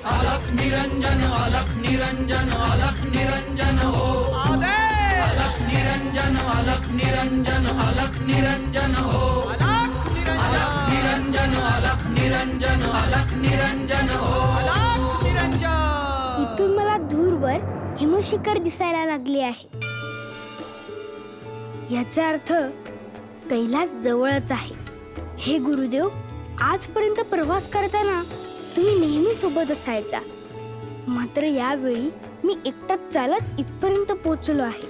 अलख निरंजन अलख निरंजन अलख निरंजन हो अलख निरंजन अलख निरंजन अलख निरंजन हो अलख निरंजन अलख निरंजन अलख निरंजन हो अलख निरंजन। इथून मला दूरवर हिमशिखर दिसायला लागले आहे। याचा अर्थ कैलास जवळच आहे। हे गुरुदेव, आजपर्यंत प्रवास करताना तुम्ही नेहमी सोबत असायचा, मात्र यावेळी मी एकटाच चालत इथपर्यंत पोहोचलो आहे।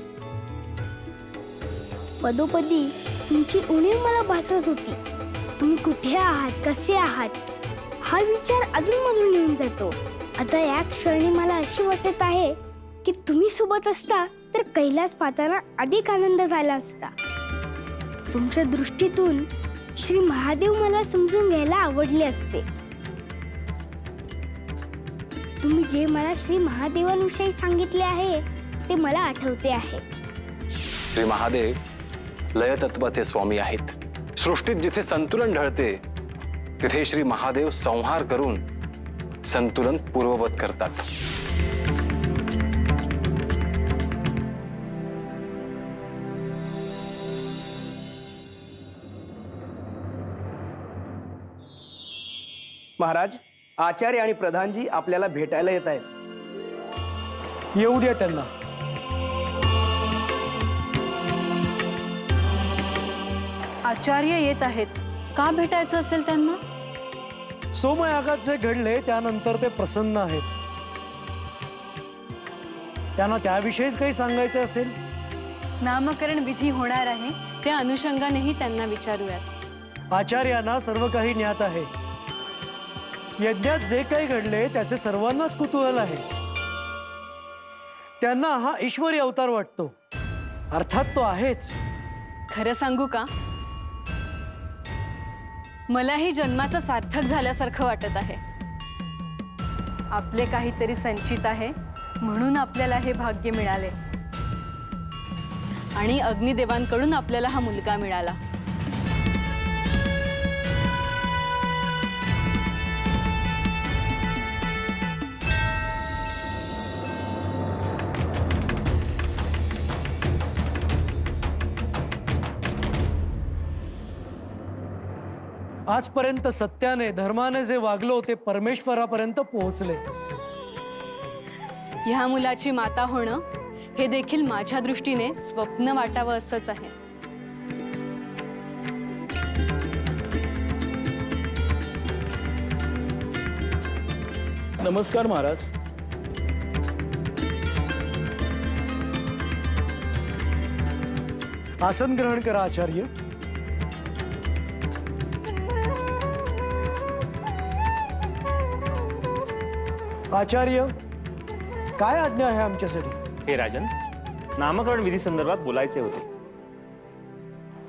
पदोपदी तुमची उणीव मला भासत होती। तुम्ही कुठे आहात, कसे आहात हा विचार अधूनमधून येऊन जातो। आता या क्षणी मला अशी वाटत आहे की तुम्ही सोबत असता तर कैलास पाहताना अधिक आनंद झाला असता। तुमच्या दृष्टीतून श्री महादेव मला समजून घ्यायला आवडले असते। तुम्ही जे मला श्री महादेवांविषयी सांगितले आहे ते मला आठवते आहे। श्री महादेव लय तत्वाचे स्वामी आहेत। सृष्टीत जिथे संतुलन ढळते तिथे श्री महादेव संहार करून संतुलन पूर्ववत करतात। महाराज, आचार्य आणि प्रधानजी आपल्याला भेटायला येत आहेत। येऊ द्या त्यांना। आचार्य येत आहेत, का भेटायचं असेल त्यांना? सोमयागात जे घडले त्यानंतर ते प्रसन्न आहेत। त्यांना त्याविषयीच काही सांगायचं असेल। नामकरण विधी होणार आहे, त्या अनुषंगानेही त्यांना विचारूयात। आचार्यांना सर्व काही ज्ञात आहे। यज्ञात जे काही घडले त्याचे सर्वांनाच कुतूहल आहे। त्यांना हा ईश्वरी अवतार वाटतो, अर्थात तो आहेच। खरं सांगू का, मलाही जन्माचं सार्थक झाल्यासारखं वाटत आहे। आपले काहीतरी संचित आहे म्हणून आपल्याला हे भाग्य मिळाले आणि अग्निदेवांकडून आपल्याला हा मुलगा मिळाला। आजपर्यंत सत्याने धर्माने जे वागलो ते परमेश्वरापर्यंत पोहोचले। ह्या मुलाची माता होणं हे देखील माझ्या दृष्टीने स्वप्न वाटावं असंच आहे। नमस्कार महाराज। आसन ग्रहण करा आचार्य। आचार्य, काय आज्ञा आहे आमच्यासाठी? हे राजन, नामकरण विधी संदर्भात बोलायचे होते।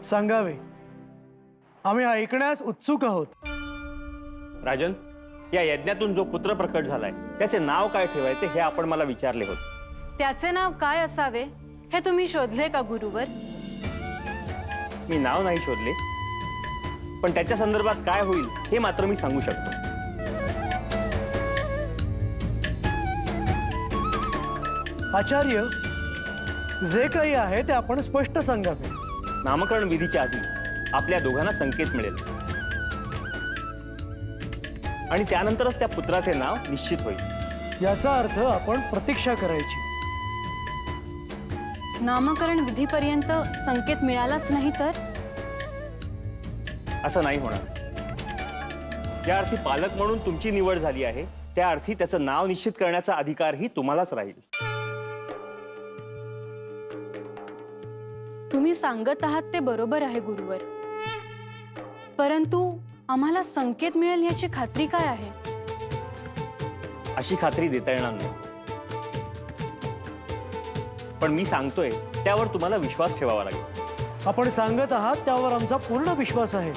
सांगावे, आम्ही ऐकण्यास उत्सुक आहोत। राजन, या यज्ञातून जो पुत्र प्रकट झालाय त्याचे नाव काय ठेवायचे हे आपण मला विचारले होते। त्याचे नाव काय असावे हे तुम्ही शोधले का गुरुवर? मी नाव नाही शोधले, पण त्याच्या संदर्भात काय होईल हे मात्र मी सांगू शकतो। आचार्य, जे काही आहे ते आपण स्पष्ट सांगावे। नामकरण विधीच्या आधी आपल्या दोघांना संकेत मिळेल आणि त्यानंतरच त्या पुत्राचे नाव निश्चित होईल। याचा अर्थ आपण प्रतीक्षा करायची। नामकरण विधीपर्यंत संकेत मिळालाच नाही तर? असं नाही होणार। ज्या अर्थी पालक म्हणून तुमची निवड झाली आहे त्या अर्थी त्याचं नाव निश्चित करण्याचा अधिकारही तुम्हालाच राहील। तुम्ही सांगत आहात ते बरोबर आहे गुरुवर, परंतु आम्हाला संकेत मिळेल याची खात्री काय आहे? अशी खात्री देता येणार नाही, पण मी सांगतोय त्यावर तुम्हाला विश्वास ठेवावा लागेल। आपण सांगत आहात त्यावर आमचा पूर्ण विश्वास आहे।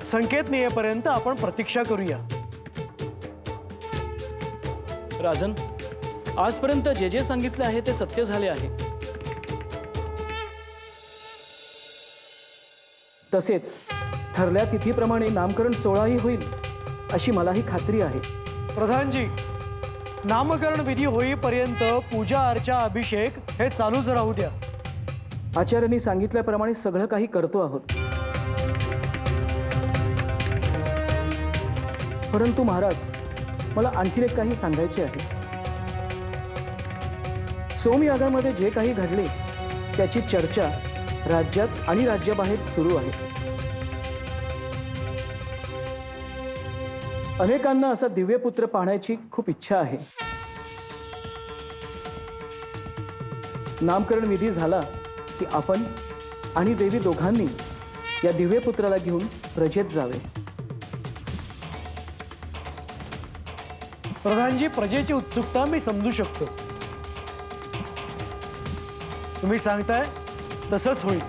संकेत मिळेपर्यंत आपण प्रतीक्षा करूया। राजन, आजपर्यंत जे जे सांगितले आहे ते सत्य झाले आहे। तसेच ठरल्या तिथीप्रमाणे नामकरण सोहळाही होईल अशी मलाही खात्री आहे. प्रधानजी, नामकरण विधी होईपर्यंत पूजा अर्चा अभिषेक हे चालूच राहू द्या. आचार्यांनी सांगितल्याप्रमाणे सगळं काही करतो आहोत. परंतु महाराज, मला आणखीन एक काही सांगायचे आहे. सोमयागामध्ये जे काही घडले त्याची चर्चा राज्यात आणि राज्याबाहेर सुरू आहे. अनेकांना असा दिव्यपुत्र पाहण्याची खूप इच्छा आहे. नामकरण विधी झाला की आपण आणि देवी दोघांनी या दिव्यपुत्राला घेऊन प्रजेत जावे. प्रधानजी, प्रजेची उत्सुकता मी समजू शकतो. तुम्ही सांगताय तसंच होईल.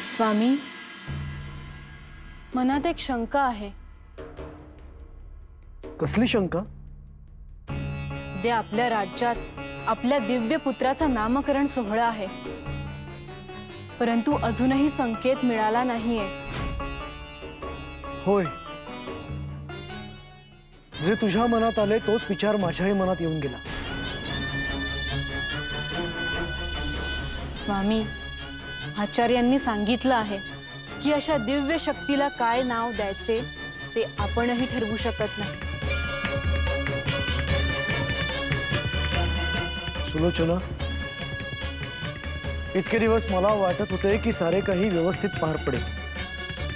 स्वामी, मनात एक शंका आहे. कसली शंका? उद्या आपल्या राज्यात आपल्या दिव्य पुत्राचा नामकरण सोहळा आहे, परंतु अजूनही संकेत मिळाला नाहीये. होय, जे तुझ्या मनात आले तोच विचार माझ्याही मनात येऊन गेला. स्वामी, आचार्यांनी सांगितलं आहे की अशा दिव्य शक्तीला काय नाव द्यायचे ते आपणही ठरवू शकत नाही. सुलोचना, इतके दिवस मला वाटत होते की सारे काही व्यवस्थित पार पडेल,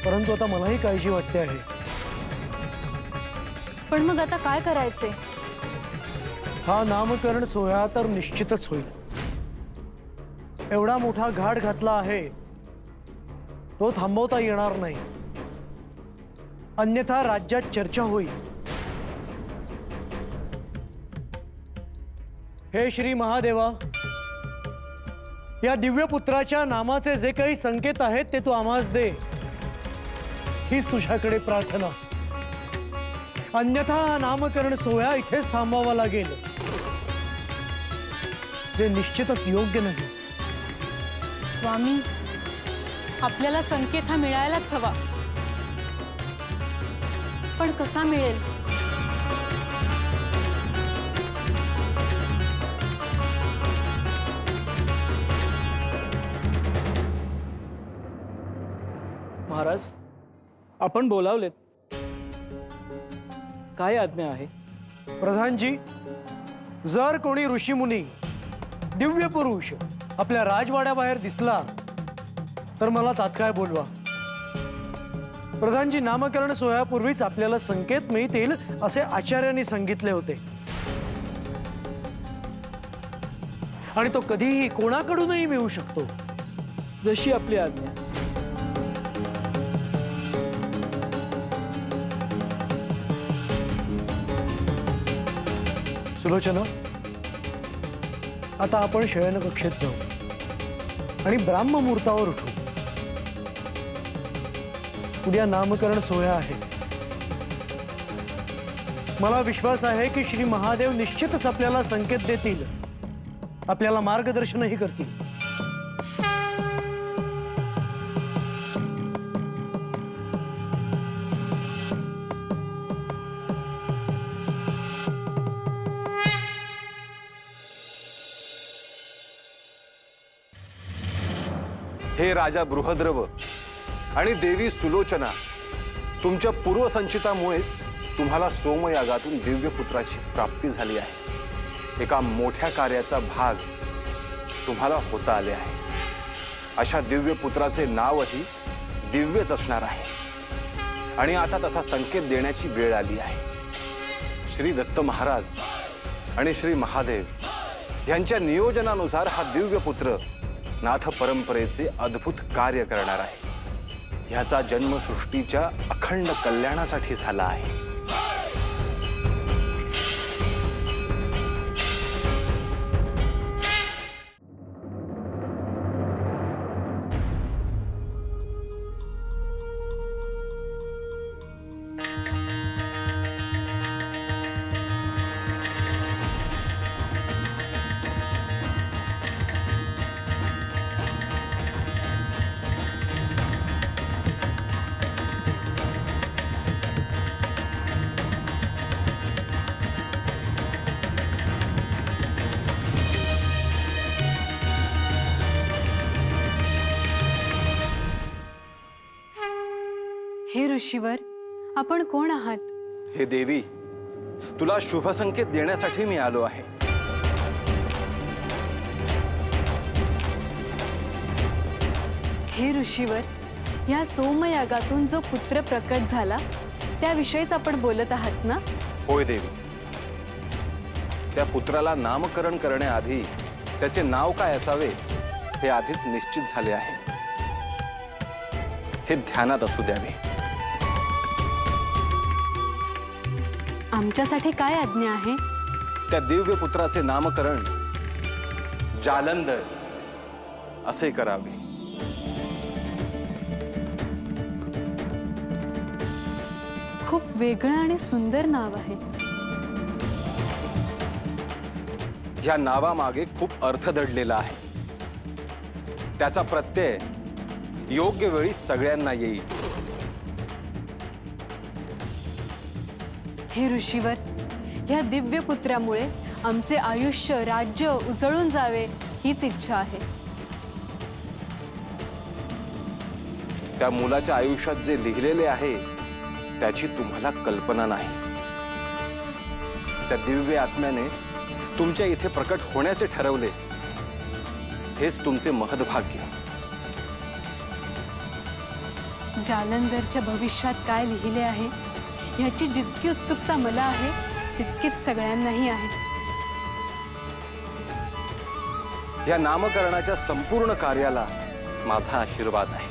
परंतु आता मलाही काळजी वाटते आहे. पण मग आता काय करायचे? हा नामकरण सोहळा तर निश्चितच होईल. एवढा मोठा घाट घातला आहे, तो थांबवता येणार नाही. अन्यथा राज्यात चर्चा होईल. हे श्री महादेवा, या दिव्य पुत्राच्या नामाचे जे काही संकेत आहेत ते तू आम्हास दे, हीच तुझ्याकडे प्रार्थना. अन्यथा हा नामकरण सोहळा इथेच थांबवावा लागेल, जे निश्चितच योग्य नाही. स्वामी, आपल्याला संकेत हा मिळायलाच हवा, पण कसा मिळेल? महाराज, आपण बोलावलेत, काय आज्ञा आहे? प्रधानजी, जर कोणी ऋषीमुनी दिव्य पुरुष आपल्या राजवाड्याबाहेर दिसला तर मला तात्काळ बोलवा. प्रधानजी, नामकरण सोहळ्यापूर्वीच आपल्याला संकेत मिळतील असे आचार्यांनी सांगितले होते, आणि तो कधीही कोणाकडूनही मिळू शकतो. जशी आपली आज्ञा. सुलोचना, आता आपण शयनकक्षेत जाऊ आणि ब्राह्ममुहूर्तावर उठू. उद्या नामकरण सोहळा आहे. मला विश्वास आहे की श्री महादेव निश्चितच आपल्याला संकेत देतील, आपल्याला मार्गदर्शनही करतील. हे राजा बृहद्रव आणि देवी सुलोचना, तुमच्या पूर्वसंचितामुळेच तुम्हाला सोमयागातून दिव्य पुत्राची प्राप्ती झाली आहे। एका मोठ्या कार्याचा भाग तुम्हाला होता आले आहे। अशा दिव्य पुत्राचे नावही दिव्यच असणार आहे आणि आता तसा संकेत देण्याची वेळ आली आहे। श्री दत्त महाराज आणि श्री महादेव यांच्या नियोजनानुसार हा दिव्य पुत्र नाथ परंपरेचे अद्भुत कार्य करणार आहे। ह्याचा जन्म सृष्टीच्या अखंड कल्याणासाठी झाला आहे। हे ऋषीवर, आपण कोण आहात? हे देवी, तुला शुभ संकेत देण्यासाठी मी आलो आहे। हे ऋषीवर, या सोमयागातून जो पुत्र प्रकट झाला त्याविषयीच आपण बोलत आहात ना? होय देवी, त्या पुत्राला नामकरण करण्याआधी त्याचे नाव काय असावे हे आधीच निश्चित झाले आहे। हे ध्यानात असू द्यावे। आमच्यासाठी काय आज्ञा आहे? त्या दिव्य पुत्राचे नामकरण जालंधर असे करावे। खूप वेगळं आणि सुंदर नाव आहे। ह्या नावामागे खूप अर्थ दडलेला आहे। त्याचा प्रत्यय योग्य वेळी सगळ्यांना येईल। हे ऋषीवर, या दिव्य पुत्रामुळे आमचे आयुष्य राज्य उजळून जावे हीच इच्छा आहे। त्या मुलाच्या आयुष्यात जे लिहिलेले आहे त्याची तुम्हाला कल्पना नाही। त्या दिव्य आत्म्याने तुमच्या इथे प्रकट होण्याचे ठरवले, हेच तुमचे महद्भाग्य। जालंधरच्या भविष्यात काय लिहिले आहे ह्याची जितकी उत्सुकता मला आहे तितकीच सगळ्यांनाही आहे। या नामकरणाच्या संपूर्ण कार्याला माझा आशीर्वाद आहे।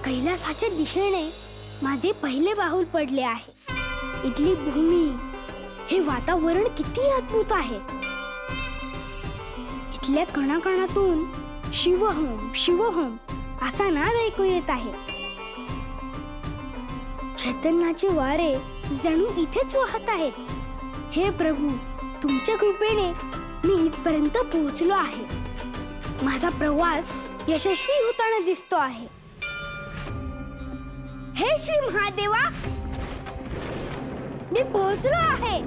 कैलासाच्या दिशेने माझे पहिले बाहुल पडले आहे। इथली भूमी, हे वातावरण किती अद्भुत आहे। इथल्या कणाकणातून शिवहोम शिवहोम असा नाद ऐकू येत आहे. चैतन्याचे वारे जणू इथेच वाहत आहेत. हे प्रभू, तुमच्या कृपेने मी इथपर्यंत पोहोचलो आहे. माझा प्रवास यशस्वी होताना दिसतो आहे. हे श्री महादेवा, मी पोहोचलो आहे.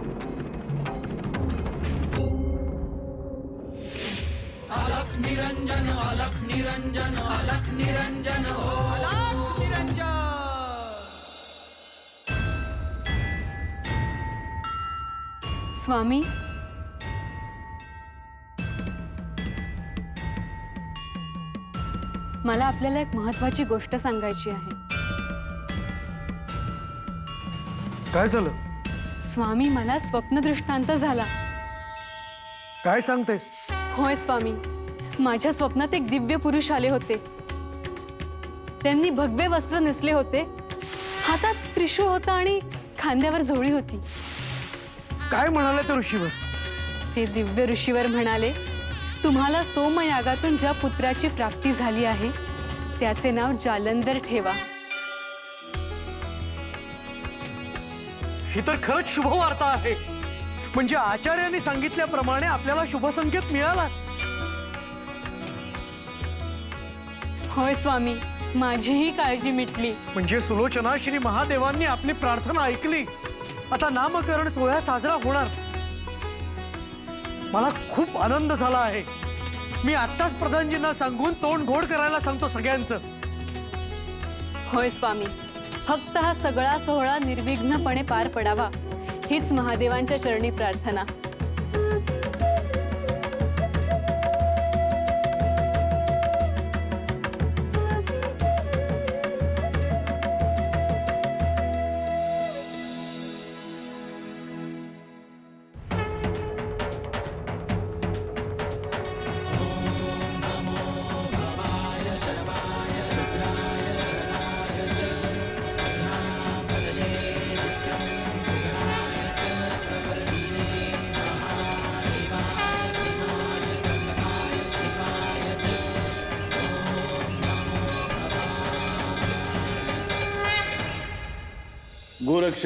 अलख निरंजन अलख निरंजन अलख निरंजन हो अलख निरंजन. स्वामी, मला आपल्याला एक महत्वाची गोष्ट सांगायची आहे. काय झालं? स्वामी, मला स्वप्नदृष्टांत झाला. काय सांगतेस? होय स्वामी, माझ्या स्वप्नात एक दिव्य पुरुष आले होते. त्यांनी भगवे वस्त्र नेसले होते, हातात त्रिशूळ होता आणि खांद्यावर झोळी होती. काय म्हणाले ते ऋषीवर? ते दिव्य ऋषीवर म्हणाले, तुम्हाला सोमयागातून ज्या पुत्राची प्राप्ती झाली आहे त्याचे नाव जालंधर ठेवा. ही तर खरंच शुभवार्ता आहे. म्हणजे आचार्यांनी सांगितल्याप्रमाणे आपल्याला शुभ संकेत मिळाला. होय स्वामी, माझीही काळजी मिटली. म्हणजे सुलोचना, श्री महादेवांनी आपली प्रार्थना ऐकली. आता नामकरण सोहळा साजरा होणार. मला खूप आनंद झाला आहे. मी आत्ताच प्रधानजींना सांगून तोंड गोड करायला सांगतो सगळ्यांचं. होय स्वामी, फक्त हा सगळा सोहळा निर्विघ्नपणे पार पडावा हीच महादेवांच्या चरणी प्रार्थना. गोरक्ष,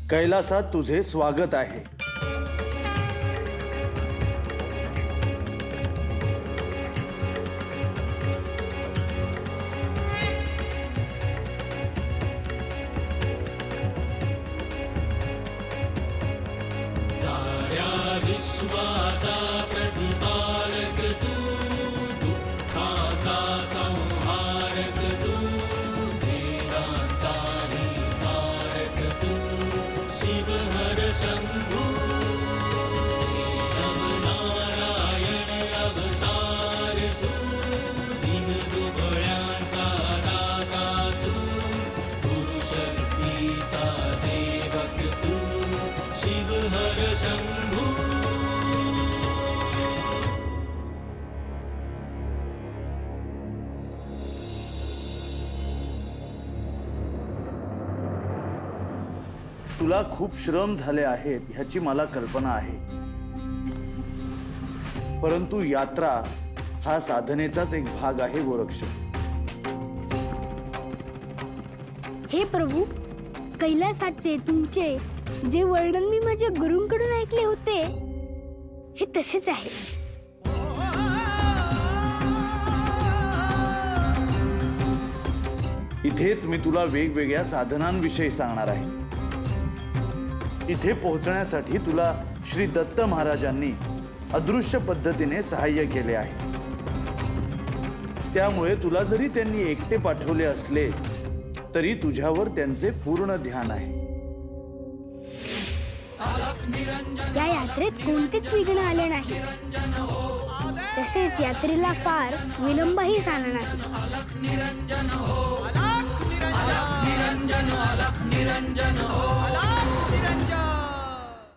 कैलासात तुझे स्वागत आहे. साऱ्या विश्वाचा प्रतिपालक तू, दुःखाचा संहारक तू, शिव हर शंभू. नारायण अवतार तू, दिन दुबळ्यांचा दाता तू, गुरुशक्तीचा सेवक तू, शिव हर शंभू. तुला खूप श्रम झाले आहेत ह्याची मला कल्पना आहे. परंतु यात्रा हा साधनेचाच एक भाग आहे गोरक्ष. हे प्रभू, कैलासाचे तुमचे जे वर्णन मी माझ्या गुरूंकडून ऐकले होते हे तसेच आहे. इथेच मी तुला वेगवेगळ्या साधनांविषयी सांगणार आहे. इथे पोहोचण्यासाठी तुला श्री दत्त महाराजांनी अदृश्य पद्धतीने सहाय्य केले आहे. त्यामुळे तुला जरी त्यांनी एकटे पाठवले असले तरी तुझ्यावर त्यांचे पूर्ण ध्यान आहे. या यात्रेत कोणतेच विघ्न आले नाही. तसेच यात्रेला फार विलंबही झाला नाही. अलख निरंजन हो अलख निरंजन अलख निरंजन हो अलख